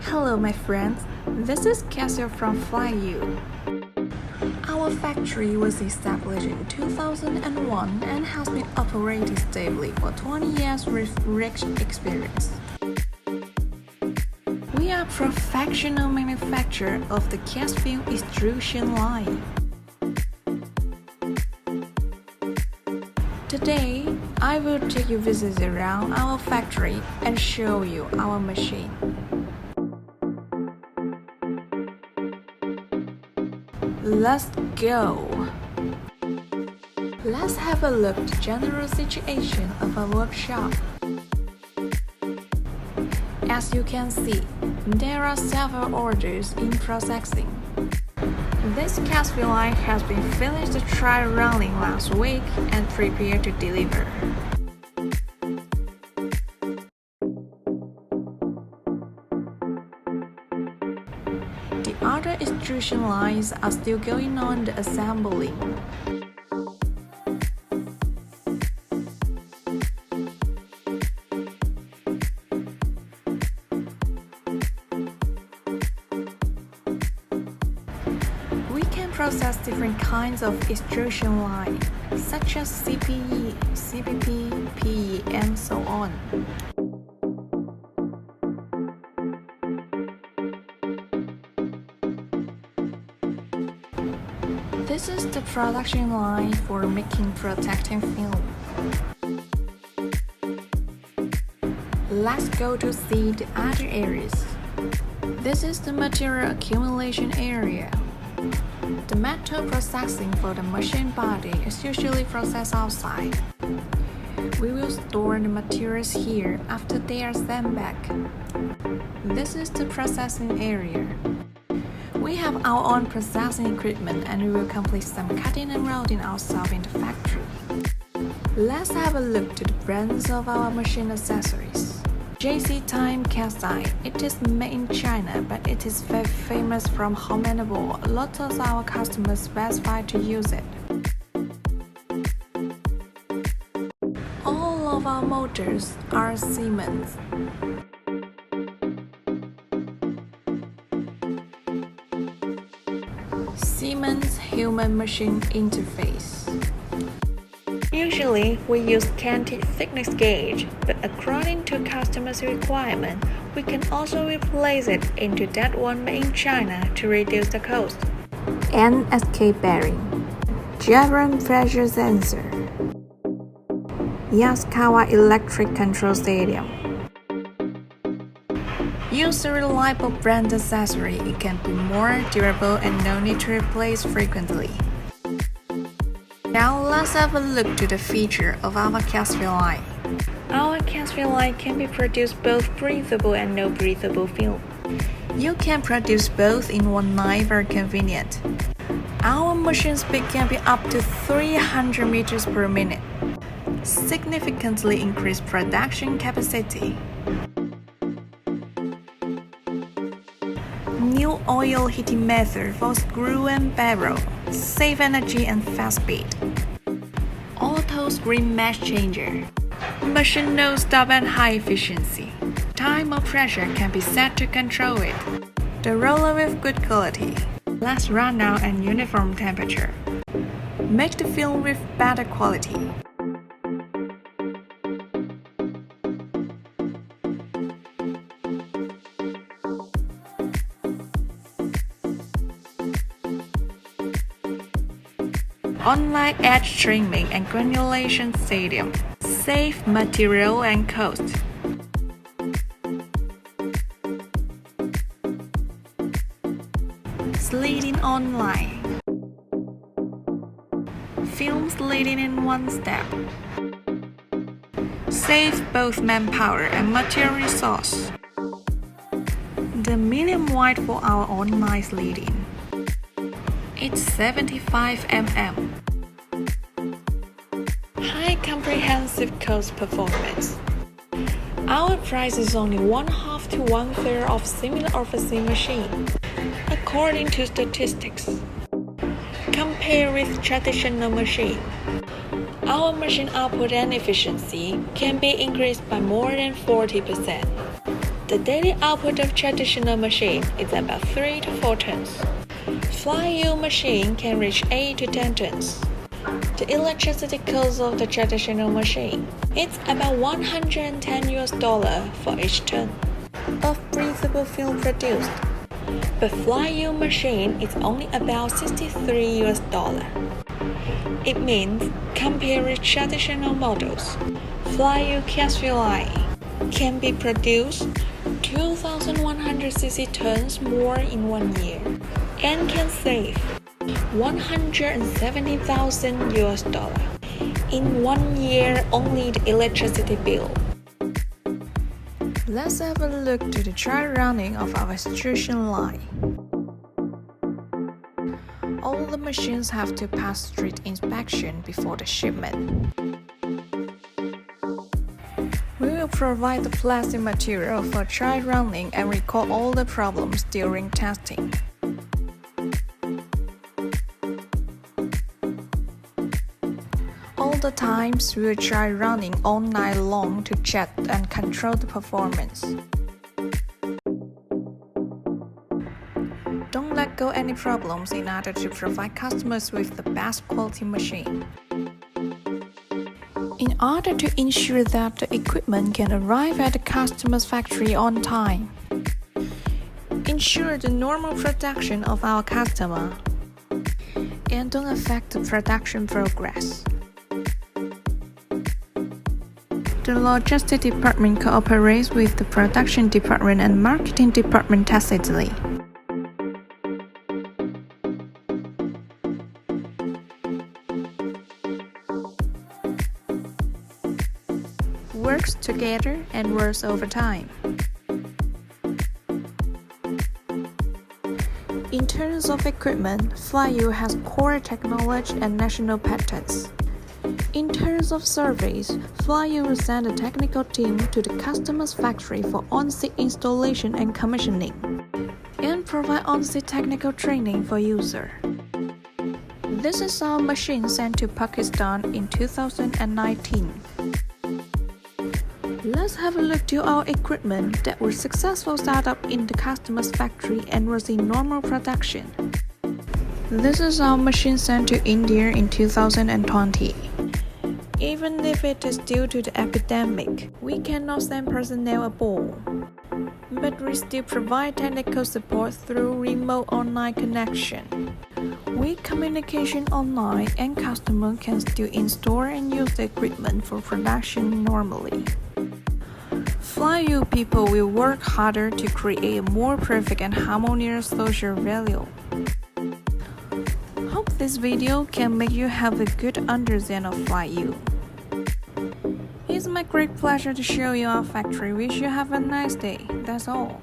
Hello my friends, this is Cassiel from FlyYou. Our factory was established in 2001 and has been operating stably for 20 years with rich experience. We are professional manufacturer of the cast film extrusion line. Today, I will take you visit around our factory and show you our machine. Let's go! Let's have a look at the general situation of our workshop. As you can see, there are several orders in processing. This cast film line has been finished trial running last week and prepared to deliver. The other extrusion lines are still going on the assembling. We can process different kinds of extrusion line, such as CPE, CPP, PE, and so on. This is the production line for making protecting film. Let's go to see the other areas. This is the material accumulation area. The metal processing for the machine body is usually processed outside. We will store the materials here after they are sent back. This is the processing area. We have our own processing equipment and we will complete some cutting and routing ourselves in the factory. Let's have a look to the brands of our machine accessories. JC Time Cast Iron. It is made in China, but it is very famous from home and abroad. Lots of our customers specify to use it. All of our motors are Siemens. Siemens human-machine interface. Usually, we use canted thickness gauge, but according to customers' requirement, we can also replace it into that one made in China to reduce the cost. And escape bearing. Jabron pressure sensor. Yaskawa electric control stadium. Use a reliable brand accessory, it can be more durable and no need to replace frequently. Now let's have a look to the feature of our cast film line. Our cast film line can be produced both breathable and no breathable film. You can produce both in one line very convenient. Our machine speed can be up to 300 meters per minute. Significantly increased production capacity. New oil heating method for screw and barrel, save energy and fast speed. Auto screen mesh changer. Machine no stop and high efficiency. Time or pressure can be set to control it. The roller with good quality. Let's run out and uniform temperature. Make the film with better quality. Online edge trimming and granulation stadium. Save material and cost. Slitting online. Film slitting in one step. Save both manpower and material resource. The medium wide for our online slitting. It's 75 mm. High comprehensive cost performance. Our price is only 1/2 to 1/3 of similar overseas machine, according to statistics. Compare with traditional machine. Our machine output and efficiency can be increased by more than 40%. The daily output of traditional machine is about 3 to 4 tons. FlyYou machine can reach 8 to 10 tons. The electricity cost of the traditional machine is about $110 for each ton of breathable film produced. But FlyYou machine is only about $63. It means, compared with traditional models, Manager Cassiel can be produced 2,160 tons more in 1 year and can save $170,000 in 1 year only the electricity bill. Let's have a look to the trial running of our extrusion line. All the machines have to pass strict inspection before the shipment. We will provide the plastic material for trial running and record all the problems during testing. All the times we will try running all night long to check and control the performance. Don't let go any problems in order to provide customers with the best quality machine. In order to ensure that the equipment can arrive at the customer's factory on time, ensure the normal production of our customer, and don't affect the production progress. The logistics department cooperates with the production department and marketing department tacitly. Works together and works overtime. In terms of equipment, FlyYou has core technology and national patents. In terms of service, FlyYou will send a technical team to the customer's factory for on-site installation and commissioning, and provide on-site technical training for user. This is our machine sent to Pakistan in 2019. Let's have a look to our equipment that was successful startup in the customer's factory and was in normal production. This is our machine sent to India in 2020. Even if it is due to the epidemic, we cannot send personnel aboard. But we still provide technical support through remote online connection. With communication online, and customer can still install and use the equipment for production normally. FlyYou people will work harder to create a more perfect and harmonious social value. Hope this video can make you have a good understanding of FlyYou. It's my great pleasure to show you our factory. Wish you have a nice day. That's all.